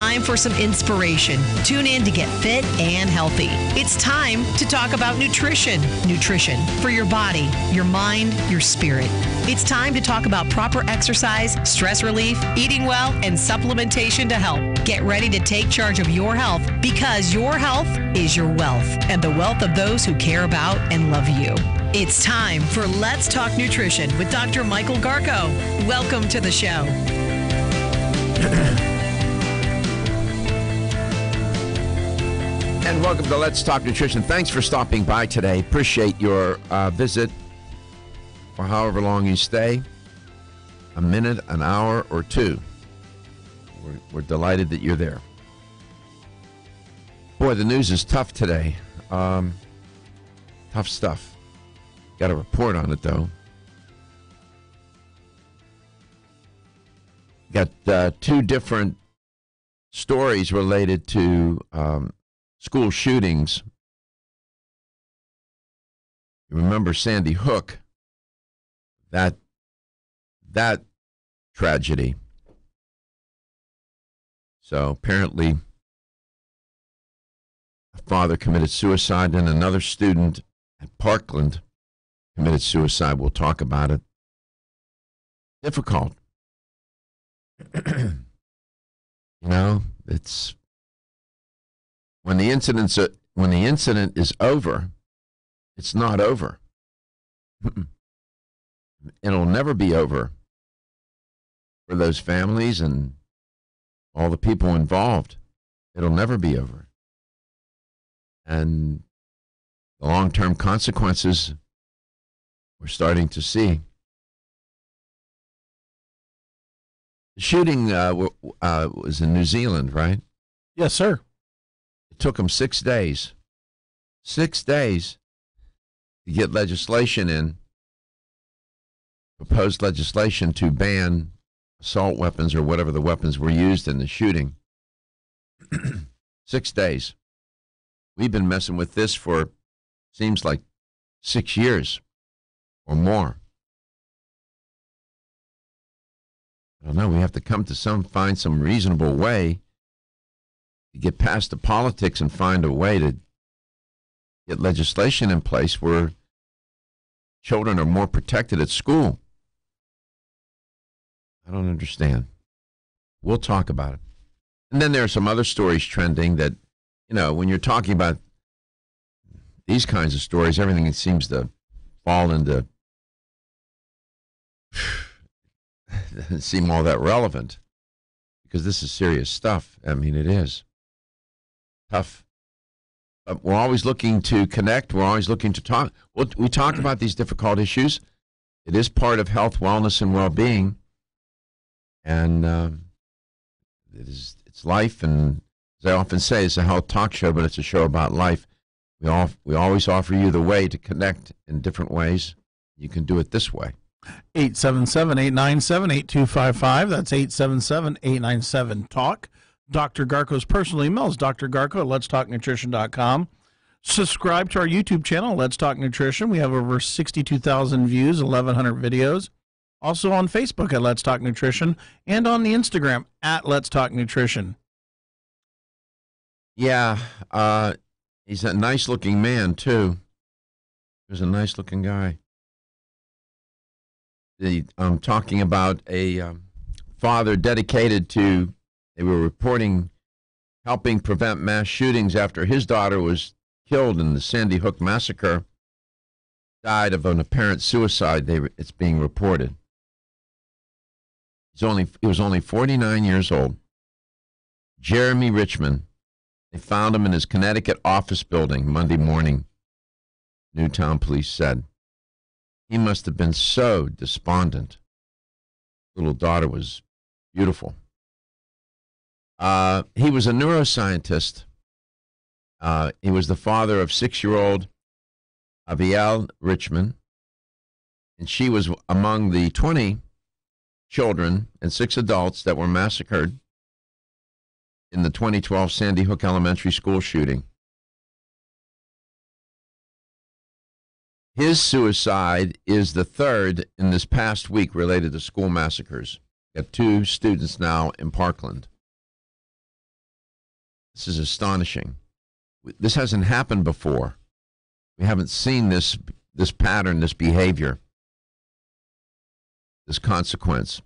time for some inspiration. Tune in to get fit and healthy. It's time to talk about nutrition. Nutrition for your body, your mind, your spirit. It's time to talk about proper exercise, stress relief, eating well, and supplementation to help. Get ready to take charge of your health because your health is your wealth and the wealth of those who care about and love you. It's time for Let's Talk Nutrition with Dr. Michael Garko. Welcome to the show. And welcome to Let's Talk Nutrition. Thanks for stopping by today. Appreciate your visit for however long you stay, a minute, an hour, or two. We're delighted that you're there. Boy, the news is tough today. Tough stuff. Got a report on it, though. Got two different stories related to school shootings. You remember Sandy Hook, that tragedy. So apparently a father committed suicide and another student at Parkland committed suicide. We'll talk about it. Difficult. You know, it's when the incident is over, it's not over. It'll never be over for those families and all the people involved. It'll never be over. And the long-term consequences we're starting to see. The shooting was in New Zealand, right? Yes, sir. It took them 6 days. 6 days to get legislation in, proposed legislation to ban assault weapons or whatever the weapons were used in the shooting. 6 days. We've been messing with this for, seems like 6 years or more. I don't know. We have to come to find some reasonable way to get past the politics and find a way to get legislation in place where children are more protected at school. I don't understand. We'll talk about it. And then there are some other stories trending that, you know, when you're talking about these kinds of stories, everything seems to fall into, doesn't seem all that relevant because this is serious stuff. I mean, it is tough. But we're always looking to connect. We're always looking to talk. We talk about these difficult issues. It is part of health, wellness, and well-being. And it's life. And as I often say, it's a health talk show, but it's a show about life. We always offer you the way to connect in different ways. You can do it this way. 877-897-8255. That's 877-897-TALK. Dr. Garko's personal email is drgarko at letstalknutrition.com. Subscribe to our YouTube channel, Let's Talk Nutrition. We have over 62,000 views, 1,100 videos. Also on Facebook at Let's Talk Nutrition and on the Instagram at Let's Talk Nutrition. Yeah, he's a nice-looking man, too. He's a nice-looking guy. I'm talking about a father dedicated to, they were reporting, helping prevent mass shootings after his daughter was killed in the Sandy Hook massacre, died of an apparent suicide, it's being reported. He was only 49 years old. Jeremy Richmond. They found him in his Connecticut office building Monday morning, Newtown police said. He must have been so despondent. Little daughter was beautiful. He was a neuroscientist. He was the father of 6-year-old Avielle Richmond, and she was among the 20 children and 6 adults that were massacred in the 2012 Sandy Hook Elementary School shooting. His suicide is the third in this past week related to school massacres. Got 2 students now in Parkland. This is astonishing. This hasn't happened before. We haven't seen this pattern, this behavior, this consequence.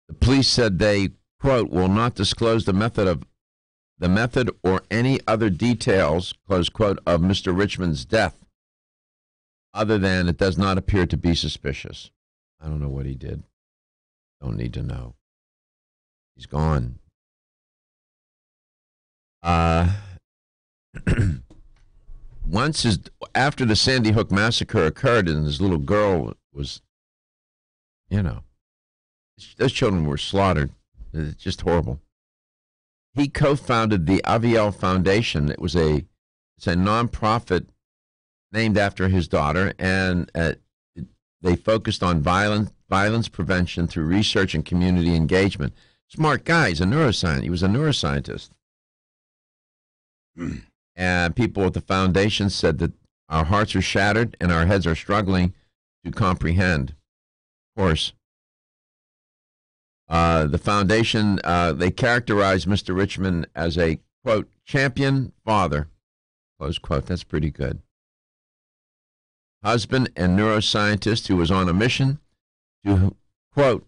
The police said they, quote, will not disclose the method or any other details, close quote, of Mr. Richmond's death, other than it does not appear to be suspicious. I don't know what he did. Don't need to know. He's gone. After the Sandy Hook massacre occurred and his little girl was, those children were slaughtered. It's just horrible. He co-founded the Aviel Foundation. It's a nonprofit named after his daughter, and they focused on violence prevention through research and community engagement. Smart guy. He's a neuroscientist. He was a neuroscientist. And people at the foundation said that our hearts are shattered and our heads are struggling to comprehend. Of course. The foundation, they characterized Mr. Richmond as a, quote, champion father, close quote. That's pretty good. Husband and neuroscientist who was on a mission to, quote,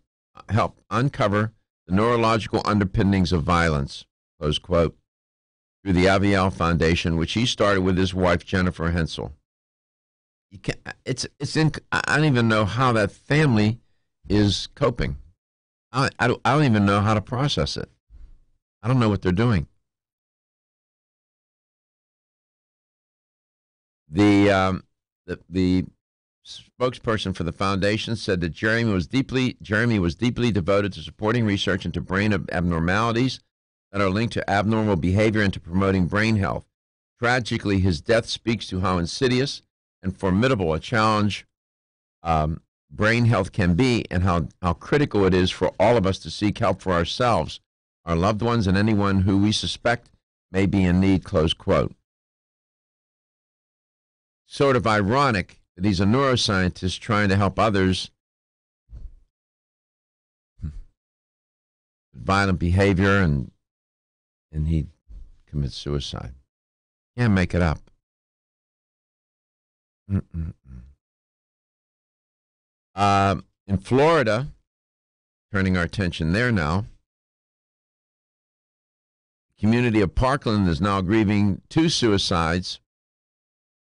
help uncover the neurological underpinnings of violence, close quote, through the Aviel Foundation, which he started with his wife, Jennifer Hensel. I don't even know how that family is coping. I don't even know how to process it. I don't know what they're doing. The spokesperson for the foundation said that Jeremy was deeply devoted to supporting research into brain abnormalities that are linked to abnormal behavior and to promoting brain health. Tragically, his death speaks to how insidious and formidable a challenge brain health can be, and how critical it is for all of us to seek help for ourselves, our loved ones, and anyone who we suspect may be in need, close quote. Sort of ironic that he's a neuroscientist trying to help others with violent behavior, and he commits suicide. Can't make it up. In Florida, turning our attention there now, the community of Parkland is now grieving 2 suicides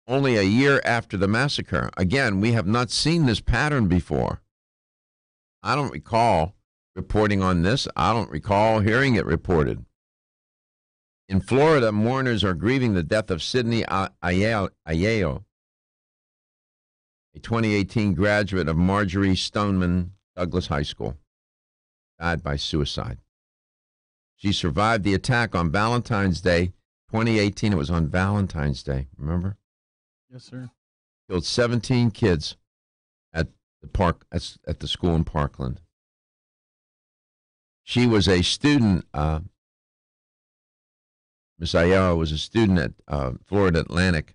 only a year after the massacre. Again, we have not seen this pattern before. I don't recall reporting on this. I don't recall hearing it reported. In Florida, mourners are grieving the death of Sydney Ayeo, a 2018 graduate of Marjorie Stoneman Douglas High School, died by suicide. She survived the attack on Valentine's Day, 2018. It was on Valentine's Day, remember? Yes, sir. Killed 17 kids at the school in Parkland. She was a student. Miss Ayala was a student at Florida Atlantic.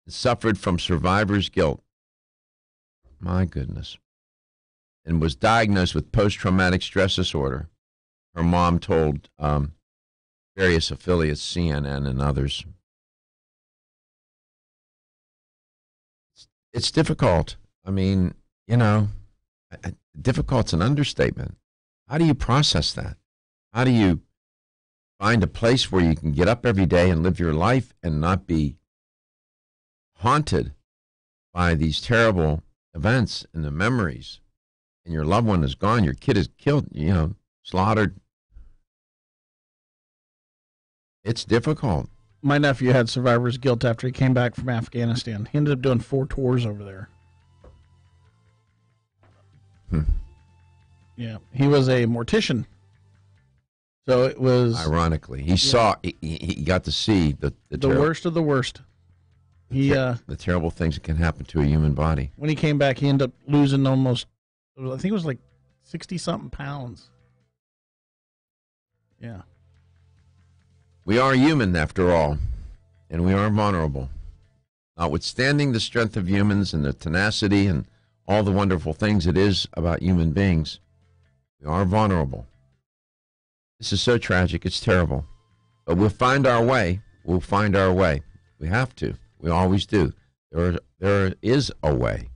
Suffered from survivor's guilt. My goodness. And was diagnosed with post-traumatic stress disorder. Her mom told various affiliates, CNN and others. It's difficult. I mean, difficult's an understatement. How do you process that? How do you find a place where you can get up every day and live your life and not be haunted by these terrible events and the memories, and your loved one is gone, your kid is killed, slaughtered? It's difficult. My nephew had survivor's guilt after he came back from Afghanistan. He ended up doing 4 tours over there. Yeah, he was a mortician. So it was... Ironically, he got to see the worst of the worst. The terrible things that can happen to a human body. When he came back, he ended up losing almost, I think it was like 60-something pounds. Yeah. We are human, after all, and we are vulnerable. Notwithstanding the strength of humans and the tenacity and all the wonderful things it is about human beings, we are vulnerable. This is so tragic. It's terrible. But we'll find our way. We'll find our way. We have to. We always do. There is a way.